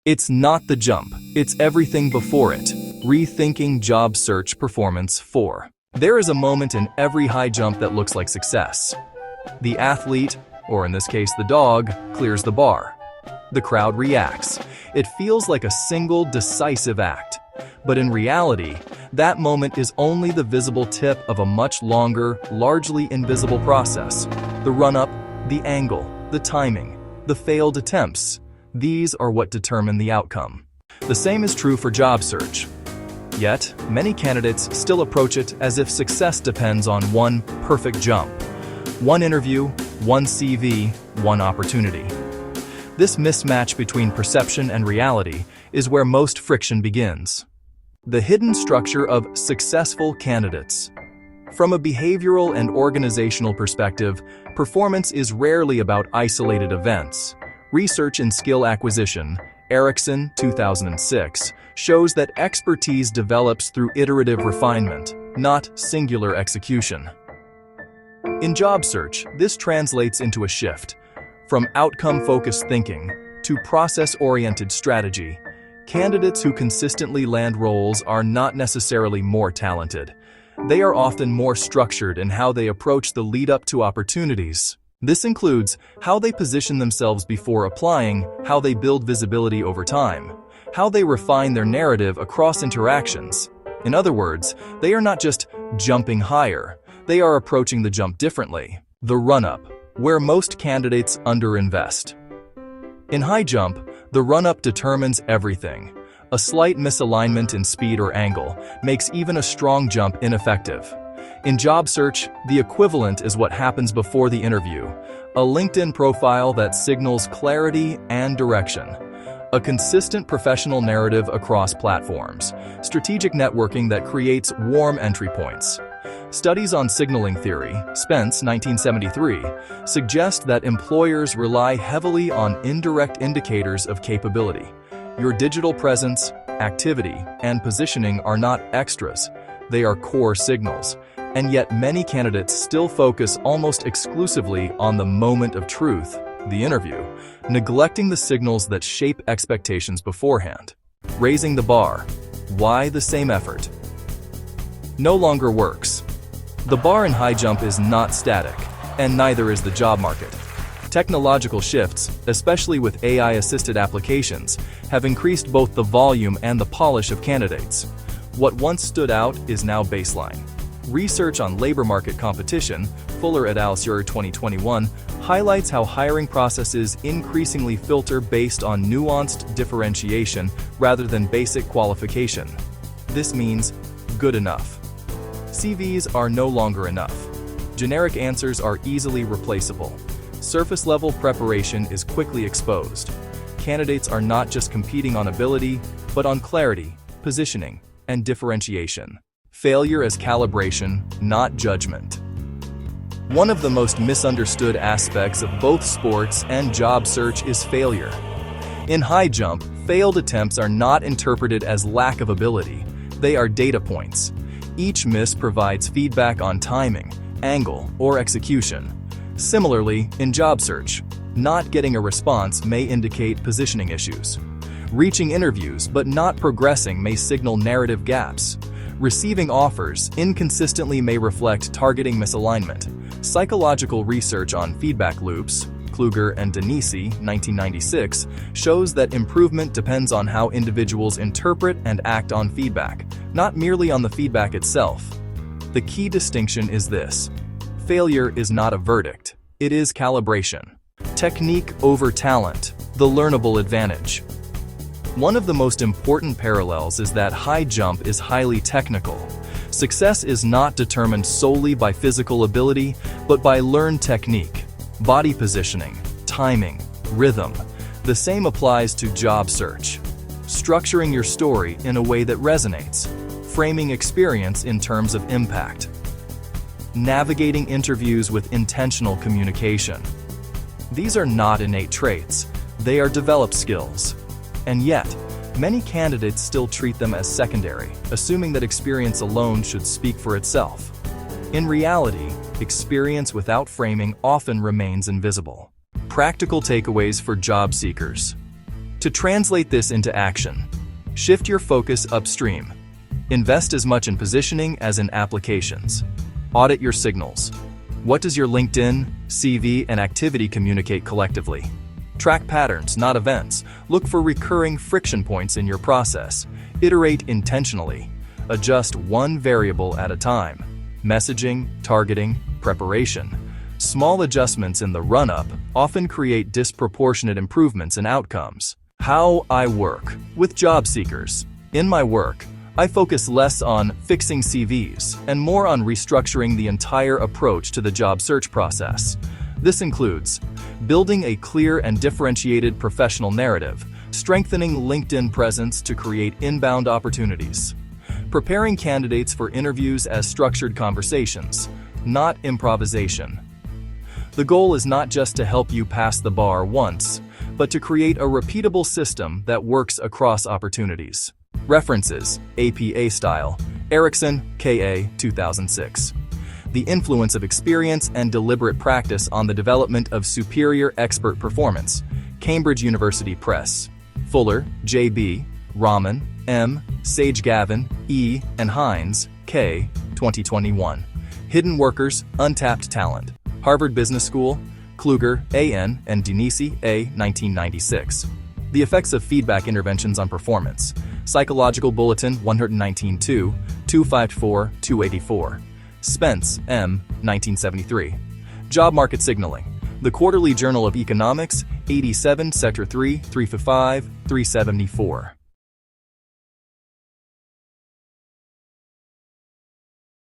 It's not the jump, it's everything before it. Rethinking Job Search Performance 4. There is a moment in every high jump that looks like success. The athlete, or in this case the dog, clears the bar. The crowd reacts. It feels like a single, decisive act. But in reality, that moment is only the visible tip of a much longer, largely invisible process. The run-up, the angle, the timing, the failed attempts. These are what determine the outcome. The same is true for job search. Yet, many candidates still approach it as if success depends on one perfect jump. One interview, one CV, one opportunity. This mismatch between perception and reality is where most friction begins. The hidden structure of successful candidates. From a behavioral and organizational perspective, performance is rarely about isolated events. Research in skill acquisition, Erickson, 2006, shows that expertise develops through iterative refinement, not singular execution. In job search, this translates into a shift from outcome-focused thinking to process-oriented strategy. Candidates who consistently land roles are not necessarily more talented. They are often more structured in how they approach the lead-up to opportunities. This includes how they position themselves before applying, how they build visibility over time, how they refine their narrative across interactions. In other words, they are not just jumping higher, they are approaching the jump differently. The run-up, where most candidates underinvest. In high jump, the run-up determines everything. A slight misalignment in speed or angle makes even a strong jump ineffective. In job search, the equivalent is what happens before the interview, a LinkedIn profile that signals clarity and direction, a consistent professional narrative across platforms, strategic networking that creates warm entry points. Studies on signaling theory, Spence, 1973, suggest that employers rely heavily on indirect indicators of capability. Your digital presence, activity, and positioning are not extras, they are core signals. And yet many candidates still focus almost exclusively on the moment of truth, the interview, neglecting the signals that shape expectations beforehand. Raising the bar. Why the same effort? No longer works. The bar in high jump is not static, and neither is the job market. Technological shifts, especially with AI-assisted applications, have increased both the volume and the polish of candidates. What once stood out is now baseline. Research on labor market competition, Fuller et al. 2021, highlights how hiring processes increasingly filter based on nuanced differentiation rather than basic qualification. This means good enough. CVs are no longer enough. Generic answers are easily replaceable. Surface-level preparation is quickly exposed. Candidates are not just competing on ability, but on clarity, positioning, and differentiation. Failure as calibration, not judgment. One of the most misunderstood aspects of both sports and job search is failure. In high jump, failed attempts are not interpreted as lack of ability. They are data points. Each miss provides feedback on timing, angle, or execution. Similarly, in job search, not getting a response may indicate positioning issues. Reaching interviews but not progressing may signal narrative gaps. Receiving offers inconsistently may reflect targeting misalignment. Psychological research on feedback loops, Kluger and Denisi, 1996, shows that improvement depends on how individuals interpret and act on feedback, not merely on the feedback itself. The key distinction is this: failure is not a verdict, it is calibration. Technique over talent, the learnable advantage. One of the most important parallels is that high jump is highly technical. Success is not determined solely by physical ability, but by learned technique, body positioning, timing, rhythm. The same applies to job search. Structuring your story in a way that resonates, framing experience in terms of impact. Navigating interviews with intentional communication. These are not innate traits, they are developed skills. And yet, many candidates still treat them as secondary, assuming that experience alone should speak for itself. In reality, experience without framing often remains invisible. Practical takeaways for job seekers. To translate this into action, shift your focus upstream. Invest as much in positioning as in applications. Audit your signals. What does your LinkedIn, CV, and activity communicate collectively? Track patterns, not events. Look for recurring friction points in your process. Iterate intentionally. Adjust one variable at a time. Messaging, targeting, preparation. Small adjustments in the run-up often create disproportionate improvements in outcomes. How I work with job seekers. In my work, I focus less on fixing CVs and more on restructuring the entire approach to the job search process. This includes building a clear and differentiated professional narrative, strengthening LinkedIn presence to create inbound opportunities, preparing candidates for interviews as structured conversations, not improvisation. The goal is not just to help you pass the bar once, but to create a repeatable system that works across opportunities. References: APA Style, Erickson, K.A., 2006. The influence of experience and deliberate practice on the development of superior expert performance. Cambridge University Press. Fuller, J.B., Rahman, M., Sage Gavin, E., and Hines, K., 2021. Hidden Workers, Untapped Talent. Harvard Business School, Kluger, A.N., and Denisi, A., 1996. The Effects of Feedback Interventions on Performance. Psychological Bulletin 119-2, 254-284. Spence, M., 1973. Job Market Signaling. The Quarterly Journal of Economics, 87, Sector 3, 355, 374.